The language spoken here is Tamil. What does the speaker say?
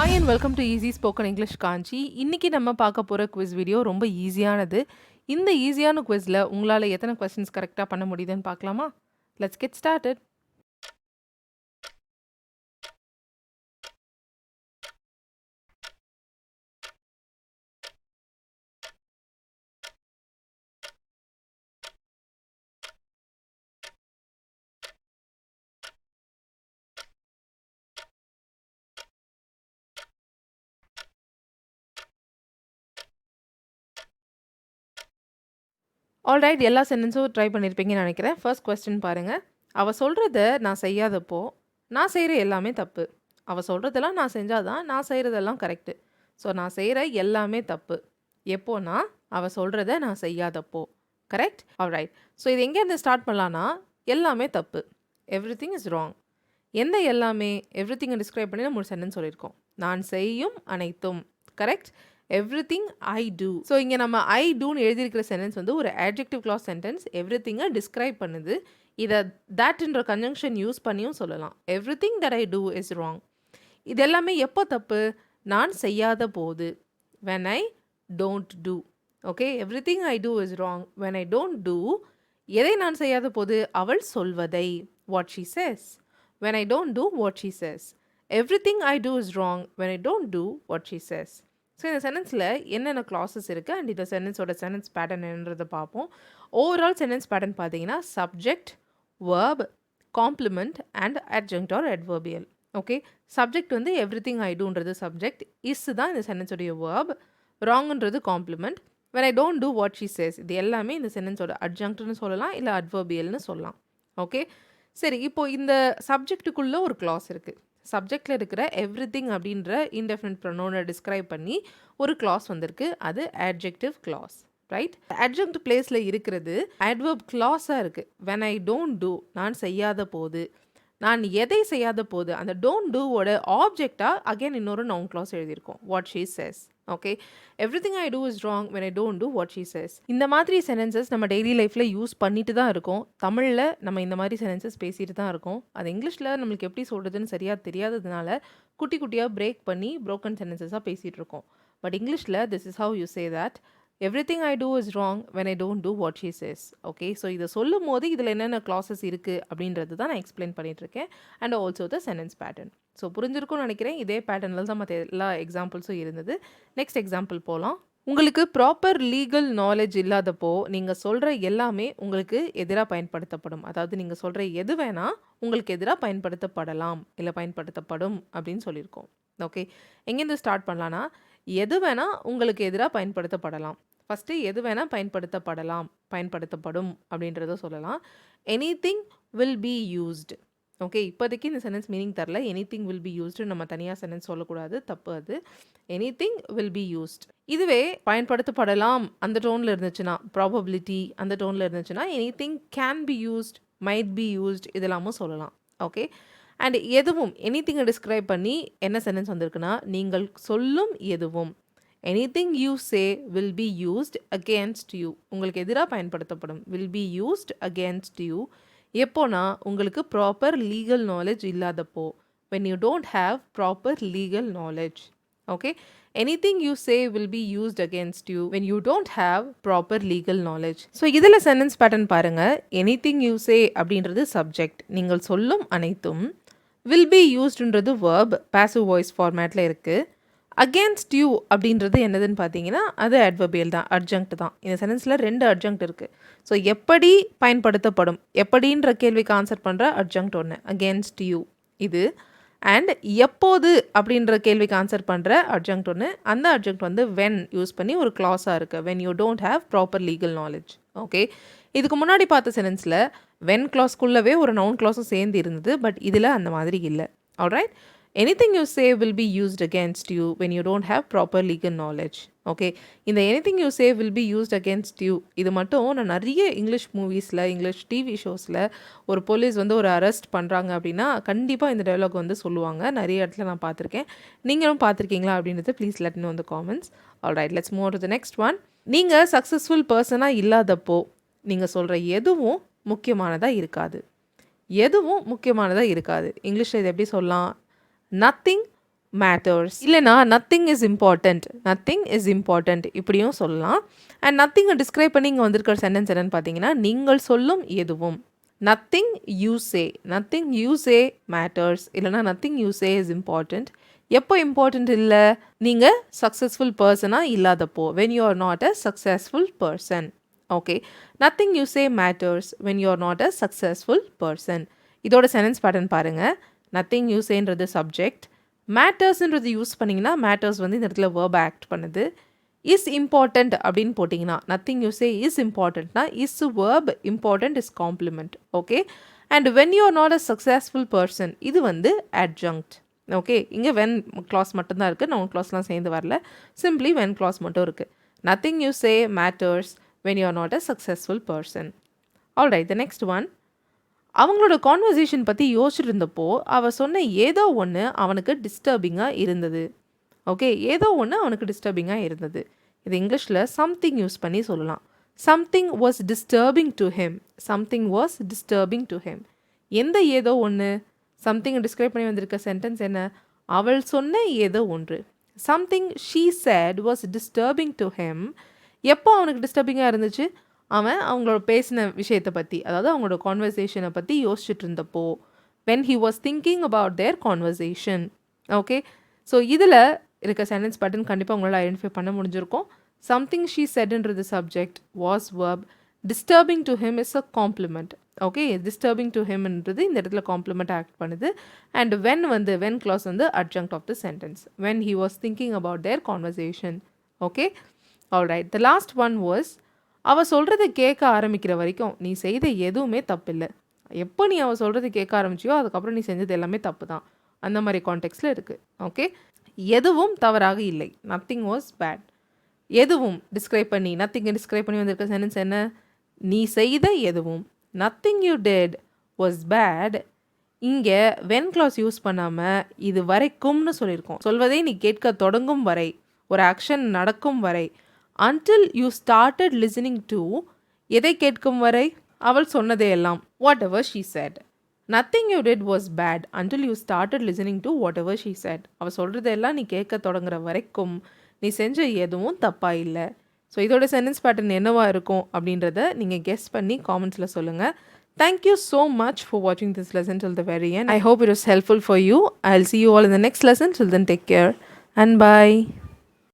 Hi and welcome to easy spoken English Kanchi. இன்னைக்கு நம்ம பார்க்க போகிற குவிஸ் வீடியோ ரொம்ப ஈஸியானது. இந்த ஈஸியான குவிஸில் உங்களால் எத்தனை கொஸ்டின்ஸ் கரெக்டாக பண்ண முடியுதுன்னு பார்க்கலாமா? Let's get started. ஆல்ரைட், எல்லா சென்டென்ஸும் ட்ரை பண்ணியிருப்பீங்கன்னு நினைக்கிறேன். ஃபர்ஸ்ட் கொஸ்டின் பாருங்கள். அவள் சொல்கிறத நான் செய்யாதப்போ நான் செய்கிற எல்லாமே தப்பு. அவள் சொல்கிறதெல்லாம் நான் செஞ்சாதான் நான் செய்கிறதெல்லாம் கரெக்டு. ஸோ நான் செய்கிற எல்லாமே தப்பு எப்போனா அவள் சொல்கிறத நான் செய்யாதப்போ. கரெக்ட்? ஆல்ரைட். ஸோ இது எங்கேருந்து ஸ்டார்ட் பண்ணலான்னா, எல்லாமே தப்பு, எவ்ரி திங் இஸ் ராங். எந்த எல்லாமே, எவ்ரி திங்கை டிஸ்கிரைப் பண்ணி நம்ம ஒரு சென்டென்ஸ் சொல்லியிருக்கோம். நான் செய்யும் அனைத்தும். Correct? Everything I two. So இங்கே நம்ம ஐ டூன்னு எழுதியிருக்கிற சென்டென்ஸ் வந்து ஒரு adjective clause சென்டென்ஸ். எவ்ரிதிங்கை டிஸ்கிரைப் பண்ணுது. இதை தட்ன்ற கன்ஜங்ஷன் யூஸ் பண்ணியும் சொல்லலாம். Everything that I do is wrong. இது எல்லாமே எப்போ தப்பு? நான் செய்யாத போது, when I don't do. Okay, everything I do is wrong when I don't do. எதை நான் செய்யாத போது? அவள் சொல்வதை, what she says. when I don't do what she says. everything I do is wrong when I don't do what she says. So இந்த சென்டென்ஸில் என்னென்ன க்ளாஸஸ் இருக்குது அண்ட் இந்த சென்டென்ஸோட சென்டென்ஸ் பேட்டர்ன் என்னன்றதை பார்ப்போம். ஓவரால் சென்டென்ஸ் பேட்டர்ன் பார்த்தீங்கன்னா subject, verb, complement and adjunct or adverbial. Okay, subject வந்து எவ்ரிதிங் ஐ டூன்றது சப்ஜெக்ட், இஸ் தான் இந்த சென்டென்ஸோடைய வேர்ப், ராங்ன்றது complement, when I don't do what she says இது எல்லாமே இந்த சென்டென்ஸோட அட்ஜங்க்ட்னு சொல்லலாம், இல்லை அட்வர்பியல்னு சொல்லலாம். ஓகே, சரி, இப்போது இந்த சப்ஜெக்ட்டுக்குள்ளே ஒரு கிளாஸ் இருக்குது. சப்ஜெக்டில் இருக்கிற எவ்ரிதிங் அப்படின்ற இன்டெஃபினிட் ப்ரொனவுனை டிஸ்கிரைப் பண்ணி ஒரு கிளாஸ் வந்திருக்கு. அது adjective clause. ரைட்? adjunct பிளேஸில் இருக்கிறது adverb clause-ஆக இருக்குது. when I don't do நான் செய்யாத போது, நான் எதை செய்யாத போது, அந்த டோன்ட் டூவோட ஆப்ஜெக்டாக அகைன் இன்னொரு நவுன் கிளாஸ் எழுதியிருக்கோம், what she says. Okay, everything I do is wrong when I don't do what she says. இந்த மாதிரி சென்டென்சஸ் நம்ம டெய்லி லைஃப்பில் யூஸ் பண்ணிட்டு தான் இருக்கோம். தமிழில் நம்ம இந்த மாதிரி சென்டென்சஸ் பேசிட்டு தான் இருக்கோம். அது இங்கிலீஷில் நம்மளுக்கு எப்படி சொல்கிறதுன்னு சரியாக தெரியாததுனால குட்டி குட்டியாக பிரேக் பண்ணி ப்ரோக்கன் சென்டென்சஸாக பேசிகிட்டு இருக்கோம். பட் இங்கிலீஷில் this is how you say that everything I do is wrong when I don't do what she says. Okay, so இதை சொல்லும் போது இதில் என்னென்ன கிளாஸஸ் இருக்குது அப்படின்றது தான் நான் எக்ஸ்பிளைன் பண்ணிகிட்ருக்கேன். And also the sentence pattern. So புரிஞ்சிருக்கும்னு நினைக்கிறேன். இதே பேட்டர்னில் தான் மற்ற எல்லா எக்ஸாம்பிள்ஸும் இருந்தது. நெக்ஸ்ட் எக்ஸாம்பிள் போகலாம். உங்களுக்கு ப்ராப்பர் லீகல் நாலேஜ் இல்லாதப்போ நீங்கள் சொல்கிற எல்லாமே உங்களுக்கு எதிராக பயன்படுத்தப்படும். அதாவது நீங்கள் சொல்கிற எது வேணால் உங்களுக்கு எதிராக பயன்படுத்தப்படலாம், இல்லை பயன்படுத்தப்படும் அப்படின்னு சொல்லியிருக்கோம். ஓகே, எங்கேருந்து ஸ்டார்ட் பண்ணலான்னா, எது வேணால் உங்களுக்கு எதிராக பயன்படுத்தப்படலாம். ஃபஸ்ட்டு எது வேணால் பயன்படுத்தப்படலாம், பயன்படுத்தப்படும் அப்படின்றத சொல்லலாம். Anything will be used. Okay, இப்போதைக்கு இந்த சென்டென்ஸ் மீனிங் தரல. எனிதிங் வில் பி யூஸ்டு நம்ம தனியாக சென்டென்ஸ் சொல்லக்கூடாது, தப்பு அது. Anything will be used. இதுவே பயன்படுத்தப்படலாம் அந்த டோனில் இருந்துச்சுன்னா, ப்ராபபிலிட்டி அந்த டோனில் இருந்துச்சுன்னா anything can be used, might be used இதெல்லாமும் சொல்லலாம். ஓகே, அண்ட் எதுவும் எனிதிங்கை டிஸ்கிரைப் பண்ணி என்ன சென்டென்ஸ் வந்திருக்குன்னா, நீங்கள் சொல்லும் எதுவும், anything you say will be used against you, உங்களுக்கு எதிராக பயன்படுத்தப்படும், will be used against you. எப்போனா உங்களுக்கு ப்ராப்பர் லீகல் நாலேஜ் இல்லாதப்போ, when you don't have proper legal knowledge. Okay, anything you say will be used against you when you don't have proper legal knowledge. So இதில் சென்டென்ஸ் பேட்டர்ன் பாருங்கள். எனிதிங் யூ சே அப்படின்றது சப்ஜெக்ட், நீங்கள் சொல்லும் அனைத்தும். வில் பி யூஸ்டுன்றது வேர்ப், பாசிவ் வாய்ஸ் ஃபார்மேட்டில் இருக்குது. அகேன்ஸ்ட் யூ அப்படின்றது என்னதுன்னு பார்த்தீங்கன்னா, அது அட்வர்பியல் தான், அட்ஜங்க்ட் தான். இந்த சென்டென்ஸில் 2 அட்ஜங்க்ட் இருக்குது. ஸோ எப்படி பயன்படுத்தப்படும், எப்படின்ற கேள்விக்கு ஆன்சர் பண்ணுற அட்ஜங்க்ட் ஒன்று, அகேன்ஸ்ட் யூ இது. அண்ட் எப்போது அப்படின்ற கேள்விக்கு ஆன்சர் பண்ணுற அட்ஜங்க்ட் ஒன்று. அந்த அட்ஜங்க்ட் வந்து when யூஸ் பண்ணி ஒரு கிளாஸாக இருக்குது, when you don't have proper legal knowledge. Okay, இதுக்கு முன்னாடி பார்த்த சென்டென்ஸில் when கிளாஸ்க்குள்ளவே ஒரு நவுன் கிளாஸும் சேர்ந்து இருந்தது. பட் இதில் அந்த மாதிரி இல்லை. Alright, anything you say will be used against you when you don't have proper legal knowledge. Okay, இந்த anything you say will be used against you இது மட்டும் நான் நிறைய இங்கிலீஷ் மூவிஸில், இங்கிலீஷ் டிவி ஷோஸில் ஒரு போலீஸ் வந்து ஒரு அரெஸ்ட் பண்ணுறாங்க அப்படின்னா கண்டிப்பாக இந்த டயலாக் வந்து சொல்லுவாங்க. நிறைய இடத்துல நான் பார்த்துருக்கேன். நீங்களும் பார்த்துருக்கீங்களா அப்படின்றது please let me know in the comments. Alright, let's move to the next one. நீங்கள் சக்ஸஸ்ஃபுல் பர்சனாக இல்லாதப்போ நீங்கள் சொல்கிற எதுவும் முக்கியமானதாக இருக்காது. எதுவும் முக்கியமானதாக இருக்காது. இங்கிலீஷில் இது எப்படி சொல்லலாம்? Nothing மேட்டர்ஸ் இல்லைனா நத்திங் இஸ் இம்பார்ட்டண்ட் இப்படியும் சொல்லலாம். அண்ட் நத்திங்கை டிஸ்கிரைப் பண்ணி இங்கே வந்திருக்கிற சென்டென்ஸ் என்னன்னு பார்த்தீங்கன்னா, நீங்கள் சொல்லும் எதுவும். நத்திங் யூ சே மேட்டர்ஸ் இல்லைனா nothing you say is important. எப்போ இம்பார்ட்டண்ட் இல்லை? நீங்கள் சக்ஸஸ்ஃபுல் பர்சனாக இல்லாதப்போ, when you are not a successful person. Okay, nothing you say matters when you are not a successful person. இதோட சென்டென்ஸ் பேட்டர்ன் பாருங்கள். நத்திங் யூ சேன்றது சப்ஜெக்ட், மேட்டர்ஸ்ன்றது யூஸ் பண்ணிங்கன்னா மேட்டர்ஸ் வந்து இந்த இடத்துல வேர்ப் ஆக்ட் பண்ணுது. இஸ் இம்பார்ட்டண்ட் அப்படின்னு போட்டிங்கன்னா, நத்திங் யூ சே இஸ் இம்பார்ட்டண்ட்னா is verb, important is compliment. Okay, and when you are not a successful person இது வந்து அட்ஜங்க்ட். ஓகே, இங்கே வென் கிளாஸ் மட்டும்தான் இருக்குது, நவுன் கிளாஸ்லாம் சேர்ந்து வரல, சிம்பிளி வென் கிளாஸ் மட்டும் இருக்குது. Nothing you say matters when you are not a successful person. Alright, the next one. அவங்களோட கான்வர்சேஷன் பற்றி யோசிச்சுட்டு இருந்தப்போ அவள் சொன்ன ஏதோ ஒன்று அவனுக்கு டிஸ்டர்பிங்காக இருந்தது. ஓகே, ஏதோ ஒன்று அவனுக்கு டிஸ்டர்பிங்காக இருந்தது. இது இங்கிலீஷில் சம்திங் யூஸ் பண்ணி சொல்லலாம். Something was disturbing to him. எந்த ஏதோ ஒன்று? சம்திங்கை டிஸ்கிரைப் பண்ணி வந்திருக்க சென்டென்ஸ் என்ன? அவள் சொன்ன ஏதோ ஒன்று. Something she said was disturbing to him. எப்போ அவனுக்கு டிஸ்டர்பிங்காக இருந்துச்சு? அவன் அவங்களோட பேசின விஷயத்தை பற்றி, அதாவது அவங்களோட கான்வர்சேஷனை பற்றி யோசிச்சுட்டு இருந்தப்போ, when he was thinking about their conversation. Okay, so இதில் இருக்க சென்டென்ஸ் பேட்டர்ன் கண்டிப்பாக உங்களால் ஐடென்டிஃபை பண்ண முடிஞ்சிருக்கும். சம்திங் ஷீ செட்ன்றது subject, was verb, disturbing to him is a complement. Okay, disturbing to ஹிம்ன்றது இந்த இடத்துல காம்ப்ளிமெண்ட் ஆக்ட் பண்ணுது. அண்ட் வென் கிளாஸ் வந்து adjunct of the sentence, when he was thinking about their conversation. Okay, alright, the last one was, அவள் சொல்கிறத கேட்க ஆரம்பிக்கிற வரைக்கும் நீ செய்த எதுவுமே தப்பில்லை. எப்போ நீ அவள் சொல்கிறது கேட்க ஆரம்பிச்சியோ அதுக்கப்புறம் நீ செஞ்சது எல்லாமே தப்பு தான். அந்த மாதிரி கான்டெக்ஸ்டில் இருக்குது. ஓகே, எதுவும் தவறாக இல்லை, நத்திங் வாஸ் பேட். எதுவும் டிஸ்கிரைப் பண்ணி, நத்திங்கை டிஸ்கிரைப் பண்ணி வந்திருக்க சென்டென்ஸ் என்ன? நீ செய்த எதுவும். Nothing you did was bad. இங்கே வென் கிளாஸ் யூஸ் பண்ணாமல் இது வரைக்கும்னு சொல்லியிருக்கோம். சொல்வதை நீ கேட்க தொடங்கும் வரை, ஒரு ஆக்ஷன் நடக்கும் வரை. until you started listening to, எதை கேட்கும் வரை? அவள் சொன்னதே எல்லாம், whatever she said. nothing you did was bad until you started listening to whatever she said. அவள் சொல்கிறதெல்லாம் நீ கேட்க தொடங்குற வரைக்கும் நீ செஞ்ச எதுவும் தப்பா இல்லை. ஸோ இதோட சென்டென்ஸ் பேட்டர்ன் என்னவா இருக்கும் அப்படின்றத நீங்கள் கெஸ் பண்ணி காமெண்ட்ஸில் சொல்லுங்கள். Thank you so much for watching this lesson till the very end. I hope it was helpful for you. I'll see you all in the next lesson. Till then, take care and bye.